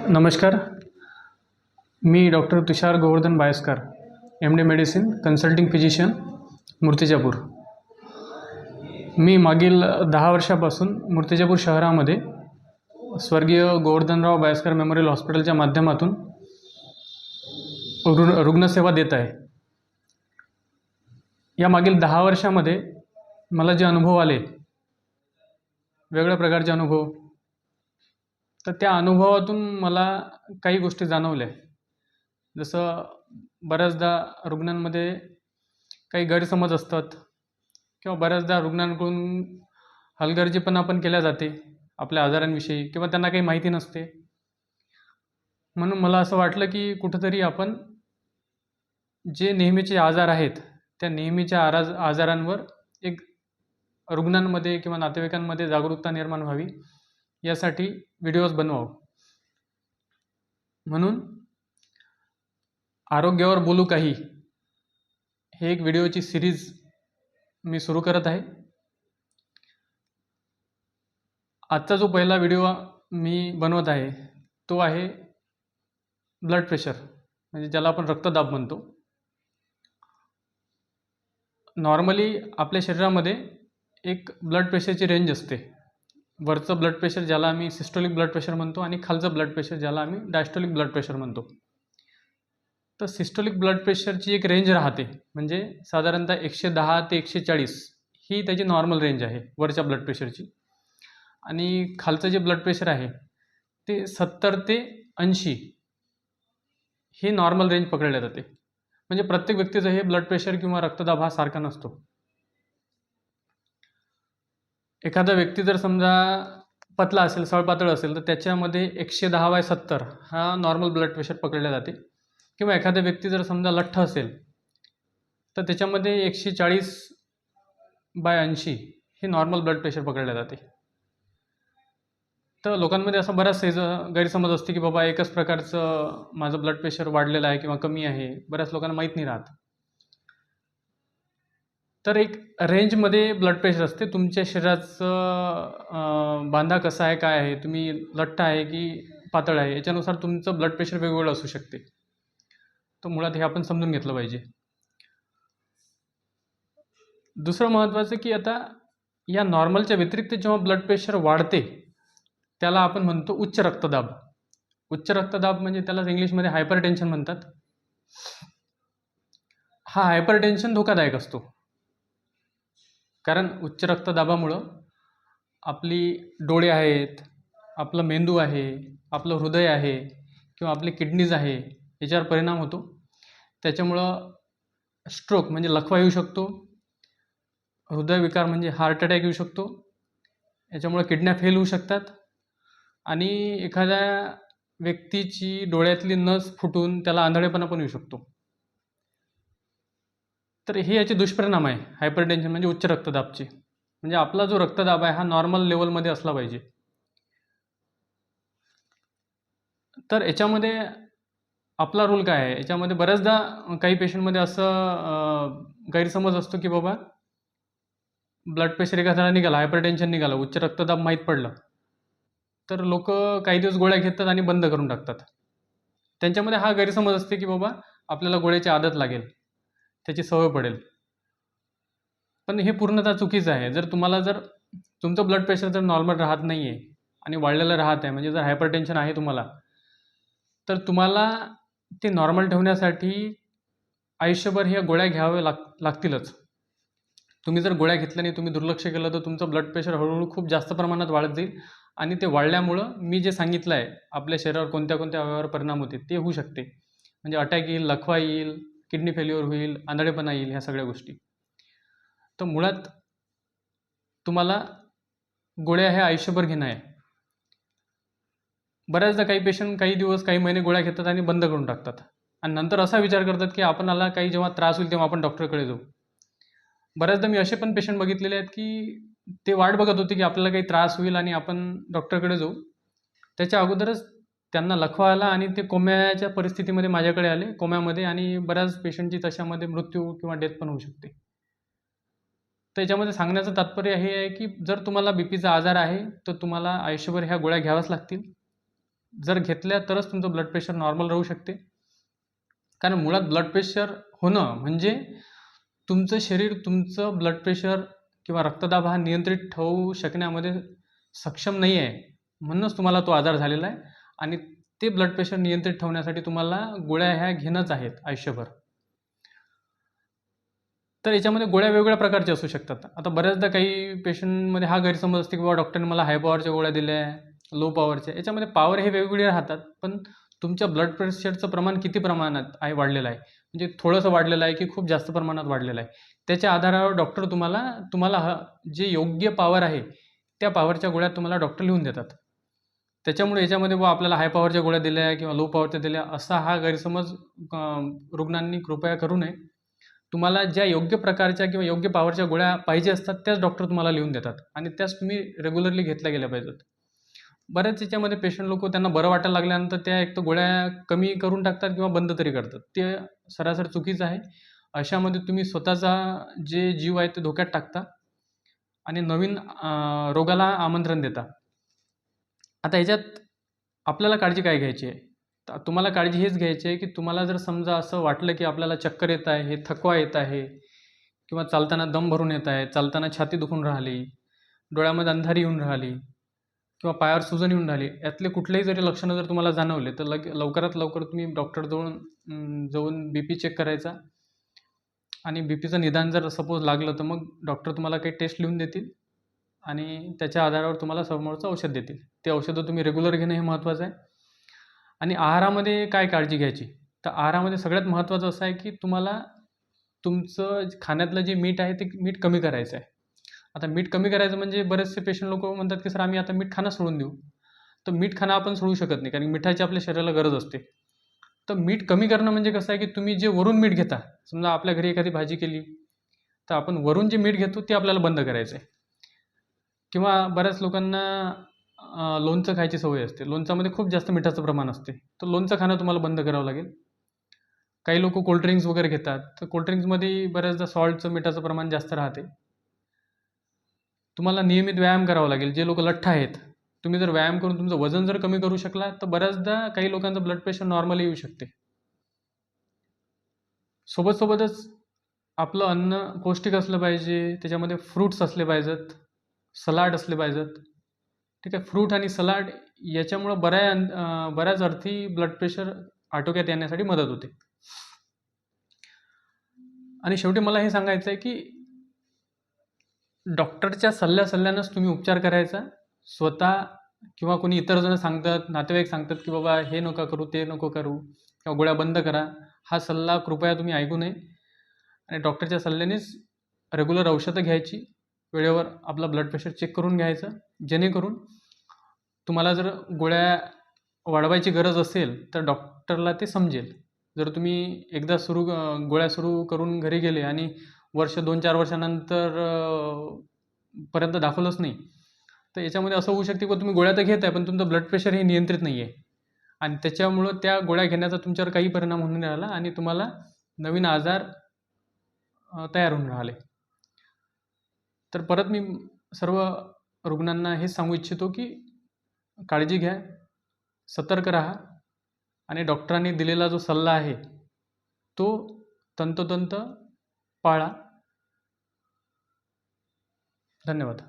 नमस्कार. मी doctor Tushar Govardhan Bayaskar, MD medicine, consulting physician, Murtizapur. मी मागील 10 वर्षापासून मूर्तिजापूर शहरामध्ये स्वर्गीय गोवर्धनराव बायस्कर मेमोरियल हॉस्पिटलच्या माध्यमातून रुग्णसेवा देत आहे. या मागील 10 वर्षामध्ये मला जे अनुभव आले, वेगळ्या प्रकारचे अनुभव, तर त्या अनुभवातून मला काही गोष्टी जाणवल्या. जसं बऱ्याचदा रुग्णांमध्ये काही गैरसमज असतात किंवा बऱ्याचदा रुग्णांकडून हलगर्जीपणा पण केल्या जाते आपल्या आजारांविषयी किंवा त्यांना काही माहिती नसते. म्हणून मला असं वाटलं की कुठंतरी आपण जे नेहमीचे आजार आहेत त्या नेहमीच्या आजारांवर एक रुग्णांमध्ये किंवा नातेवाईकांमध्ये जागरूकता निर्माण व्हावी यासाठी व्हिडिओज बनवावं. म्हणून आरोग्यावर बोलू काही हे एक व्हिडिओची सिरीज मी सुरू करत आहे. आजचा जो पहिला व्हिडिओ मी बनवत आहे तो आहे ब्लड प्रेशर, म्हणजे ज्याला आपण रक्तदाब म्हणतो. नॉर्मली आपल्या शरीरामध्ये एक ब्लड प्रेशरची रेंज असते. वरचं ब्लड प्रेशर ज्याला आम्ही सिस्टोलिक ब्लड प्रेशर म्हणतो आणि खालचं ब्लड प्रेशर ज्याला आम्ही डायस्टोलिक ब्लड प्रेशर म्हणतो. तर सिस्टोलिक ब्लड प्रेशरची एक रेंज राहते, म्हणजे साधारणतः 110 ते 140 ही त्याची नॉर्मल रेंज आहे वरच्या ब्लड प्रेशरची. आणि खालचं जे ब्लड प्रेशर आहे ते 70 ते 80 ही नॉर्मल रेंज पकडल्या जाते. म्हणजे प्रत्येक व्यक्तीचं हे ब्लड प्रेशर किंवा रक्तदाब हा सारखा नसतो. एखादा व्यक्ती जर समजा पतला असेल, सळपातळ असेल, तर त्याच्यामध्ये 110/70 हा नॉर्मल ब्लड प्रेशर पकडल्या जाते. किंवा एखादा व्यक्ती जर समजा लठ्ठ असेल तर त्याच्यामध्ये 140/80 हे नॉर्मल ब्लड प्रेशर पकडल्या जाते. तर लोकांमध्ये असा बराच गैरसमज असते की बाबा एकच प्रकारचं माझं ब्लड प्रेशर वाढलेलं आहे किंवा कमी आहे. बऱ्याच लोकांना माहीत नाही राहत. तर एक रेंजमध्ये ब्लड प्रेशर असते. तुमच्या शरीराचं बांधा कसा आहे, काय आहे, तुम्ही लठ्ठ आहे की पातळ आहे, याच्यानुसार तुमचं ब्लड प्रेशर वेगवेगळं असू शकते. तर मुळात हे आपण समजून घेतलं पाहिजे. दुसरं महत्त्वाचं की आता या नॉर्मलच्या व्यतिरिक्त जेव्हा ब्लड प्रेशर वाढते त्याला आपण म्हणतो उच्च रक्तदाब. उच्च रक्तदाब म्हणजे त्याला इंग्लिशमध्ये हायपरटेन्शन म्हणतात. हा हायपरटेन्शन धोकादायक असतो, कारण उच्च रक्तदाबामुळं आपली डोळे आहेत, आपलं मेंदू आहे, आपलं हृदय आहे किंवा आपले किडनीज आहे याच्यावर परिणाम होतो. त्याच्यामुळं स्ट्रोक म्हणजे लकवा येऊ शकतो, हृदयविकार म्हणजे हार्ट अटॅक येऊ शकतो, याच्यामुळं किडन्या फेल होऊ शकतात आणि एखाद्या व्यक्तीची डोळ्यातली नस फुटून त्याला आंधळेपणा पण येऊ शकतो. तर हे याचे दुष्परिणाम आहे हायपरटेन्शन म्हणजे उच्च रक्तदाबचे. म्हणजे आपला जो रक्तदाब आहे हा नॉर्मल लेवलमध्ये असला पाहिजे. तर याच्यामध्ये आपला रोल काय आहे? याच्यामध्ये बऱ्याचदा काही पेशंटमध्ये असं गैरसमज असतो की बाबा ब्लड प्रेशर एखाद्याला निघाला, हायपरटेन्शन निघाला, उच्च रक्तदाब माहीत पडलं, तर लोक काही दिवस गोळ्या घेतात आणि बंद करून टाकतात. त्यांच्यामध्ये हा गैरसमज असते की बाबा आपल्याला गोळ्याची आदत लागेल, त्याची सवय पडेल. पण हे पूर्णतः चुकीचं आहे. जर तुमचं ब्लड प्रेशर जर नॉर्मल राहत नाही आहे आणि वाढलेलं राहत आहे, म्हणजे जर हायपरटेन्शन आहे तुम्हाला, तर तुम्हाला ते नॉर्मल ठेवण्यासाठी आयुष्यभर ह्या गोळ्या घ्याव्या लागतीलच. तुम्ही जर गोळ्या घेतल्या नाही, तुम्ही दुर्लक्ष केलं, तर तुमचं ब्लड प्रेशर हळूहळू खूप जास्त प्रमाणात वाढत जाईल आणि ते वाढल्यामुळं मी जे सांगितलं आहे आपल्या शरीरावर कोणत्या कोणत्या अवयवावर परिणाम होते ते होऊ शकते. म्हणजे अटॅक येईल, लकवा येईल, किडनी फेल्युअर होईल, आंधळेपणा येईल, ह्या सगळ्या गोष्टी. तर मुळात तुम्हाला गोळ्या ह्या आयुष्यभर घेणं आहे. बऱ्याचदा काही पेशंट काही दिवस, काही महिने गोळ्या घेतात आणि बंद करून टाकतात आणि नंतर असा विचार करतात की आपणाला काही जेव्हा त्रास होईल तेव्हा आपण डॉक्टरकडे जाऊ. बऱ्याचदा मी असे पण पेशंट बघितलेले आहेत की ते वाट बघत होते की आपल्याला काही त्रास होईल आणि आपण डॉक्टरकडे जाऊ. त्याच्या अगोदरच त्यांना लकवा आला आणि ते कोम्याच्या परिस्थितीमध्ये माझ्याकडे आले, कोम्यामध्ये, आणि बऱ्याच पेशंटची तशामध्ये मृत्यू किंवा डेथ पण होऊ शकते. त्याच्यामध्ये सांगण्याचं तात्पर्य हे आहे की जर तुम्हाला बीपीचा आजार आहे तर तुम्हाला आयुष्यभर ह्या गोळ्या घ्याव्याच लागतील. जर घेतल्या तरच तुमचं ब्लड प्रेशर नॉर्मल राहू शकते. कारण मुळात ब्लड प्रेशर होणं म्हणजे तुमचं शरीर तुमचं ब्लड प्रेशर किंवा रक्तदाब हा नियंत्रित ठेवू शकण्यामध्ये सक्षम नाही आहे. म्हणूनच तुम्हाला तो आजार झालेला आहे आणि ते ब्लड प्रेशर नियंत्रित ठेवण्यासाठी तुम्हाला गोळ्या ह्या घेणंच आहेत आयुष्यभर. तर याच्यामध्ये गोळ्या वेगवेगळ्या प्रकारच्या असू शकतात. आता बऱ्याचदा काही पेशंटमध्ये हा गैरसमज असते की बाबा डॉक्टरने मला हाय पॉवरच्या गोळ्या दिल्या आहे, लो पॉवरच्या. याच्यामध्ये पॉवर हे वेगवेगळे राहतात, पण तुमच्या ब्लड प्रेशरचं प्रमाण किती प्रमाणात आहे वाढलेलं आहे, म्हणजे थोडंसं वाढलेलं आहे की खूप जास्त प्रमाणात वाढलेलं आहे, त्याच्या आधारावर डॉक्टर तुम्हाला तुम्हाला जे योग्य पॉवर आहे, त्या पॉवरच्या गोळ्या तुम्हाला डॉक्टर लिहून देतात. त्याच्यामुळे याच्यामध्ये बुवा आपल्याला हाय पॉवरच्या गोळ्या दिल्या किंवा लो पॉवरच्या दिल्या, असा हा गैरसमज रुग्णांनी कृपया करू नये. तुम्हाला ज्या योग्य प्रकारच्या किंवा योग्य पॉवरच्या गोळ्या पाहिजे असतात, त्याच डॉक्टर तुम्हाला लिहून देतात आणि त्याच तुम्ही रेग्युलरली घेतल्या गेल्या पाहिजेत. बऱ्याच याच्यामध्ये पेशंट लोकं त्यांना बरं वाटायला लागल्यानंतर त्या एक तर गोळ्या कमी करून टाकतात किंवा बंद तरी करतात. ते सरासर चुकीचं आहे. अशामध्ये तुम्ही स्वतःचा जे जीव आहे ते धोक्यात टाकता आणि नवीन रोगाला आमंत्रण देता. आता ह्याच्यात आपल्याला काळजी काय घ्यायची आहे? तर तुम्हाला काळजी हेच घ्यायची आहे, की तुम्हाला जर समजा असं वाटलं, की आपल्याला चक्कर येत आहे, थकवा येत आहे किंवा चालताना दम भरून येत आहे, चालताना छाती दुखून राहिली, डोळ्यामध्ये अंधारी येऊन राहिली किंवा पायावर सुजन येऊन राहिली, यातले कुठलेही जरी लक्षणं जर तुम्हाला जाणवले, तर लवकरात लवकर तुम्ही डॉक्टरजवळ जाऊन BP चेक करायचा आणि BPचं निदान जर सपोज लागलं, तर मग डॉक्टर तुम्हाला काही टेस्ट लिहून देतील आणि त्याच्या आधारावर तुम्हाला समोरचं औषध देतील. ते औषधं तुम्ही रेग्युलर घेणं हे महत्त्वाचं आहे. आणि आहारामध्ये काय काळजी घ्यायची? तर आहारामध्ये सगळ्यात महत्त्वाचं असं आहे, की तुम्हाला तुमचं खाण्यातलं जे मीठ आहे, ते मीठ कमी करायचं आहे. आता मीठ कमी करायचं म्हणजे बरेचसे पेशंट लोकं म्हणतात, की "सर आम्ही आता मीठ खाणं सोडून देऊ." तर मीठ खाणं आपण सोडू शकत नाही, कारण मिठाची आपल्या शरीराला गरज असते. तर मीठ कमी करणं म्हणजे कसं आहे, की तुम्ही जे वरून मीठ घेता, समजा आपल्या घरी एखादी भाजी केली, तर आपण वरून जे मीठ घेतो ते आपल्याला बंद करायचं आहे. किंवा बऱ्याच लोकांना लोणचं खायची सवय असते. लोणच्यामध्ये खूप जास्त मिठाचं प्रमाण असते. तर लोणचं खाणं तुम्हाला बंद करावं लागेल. काही लोकं कोल्ड ड्रिंक्स वगैरे घेतात. तर कोल्ड ड्रिंक्समध्ये बऱ्याचदा सॉल्टचं, मिठाचं प्रमाण जास्त राहते. तुम्हाला नियमित व्यायाम करावा लागेल. जे लोकं लठ्ठ आहेत, तुम्ही जर व्यायाम करून तुमचं वजन जर कमी करू शकला, तर बऱ्याचदा काही लोकांचं ब्लड प्रेशर नॉर्मल येऊ शकते. सोबतच आपलं अन्न पौष्टिक असलं पाहिजे. त्याच्यामध्ये फ्रुट्स असले पाहिजेत, सलाड असले पाहिजेत. ठीक आहे. फ्रूट आणि सलाड याच्यामुळं बऱ्याच अर्थी ब्लड प्रेशर आटोक्यात येण्यासाठी मदत होते. आणि शेवटी मला हे सांगायचं आहे, की डॉक्टरच्या सल्ल्यानंच तुम्ही उपचार करायचा. स्वतः किंवा कोणी इतर जण सांगतात, नातेवाईक सांगतात, की बाबा हे नका करू, ते नको करू किंवा गोळ्या बंद करा. हा सल्ला कृपया तुम्ही ऐकू नये आणि डॉक्टरच्या सल्ल्यानेच रेग्युलर औषधं घ्यायची. वेळेवर आपला ब्लड प्रेशर चेक करून घ्यायचं. जेणेकरून तुम्हाला जर गोळ्या वाढवायची गरज असेल, तर डॉक्टरला ते समजेल. जर तुम्ही एकदा गोळ्या सुरू करून घरी गेले आणि वर्ष 2-4 वर्षानंतर पर्यंत दाखवलंच नाही, तर याच्यामध्ये असं होऊ शकते की तुम्ही गोळ्या तर घेताय, पण तुमचं ब्लड प्रेशर हे नियंत्रित नाही आहे आणि त्याच्यामुळं त्या गोळ्या घेण्याचा तुमच्यावर काही परिणाम होऊन नाही राहिला आणि तुम्हाला नवीन आजार तयार होऊन राहिले. तर परत मी सर्व रुग्णांना हेच सांगू इच्छितो, की काळजी घ्या, सतर्क राहा आणि डॉक्टरांनी दिलेला जो सल्ला आहे, तो तंतोतंत पाळा. धन्यवाद.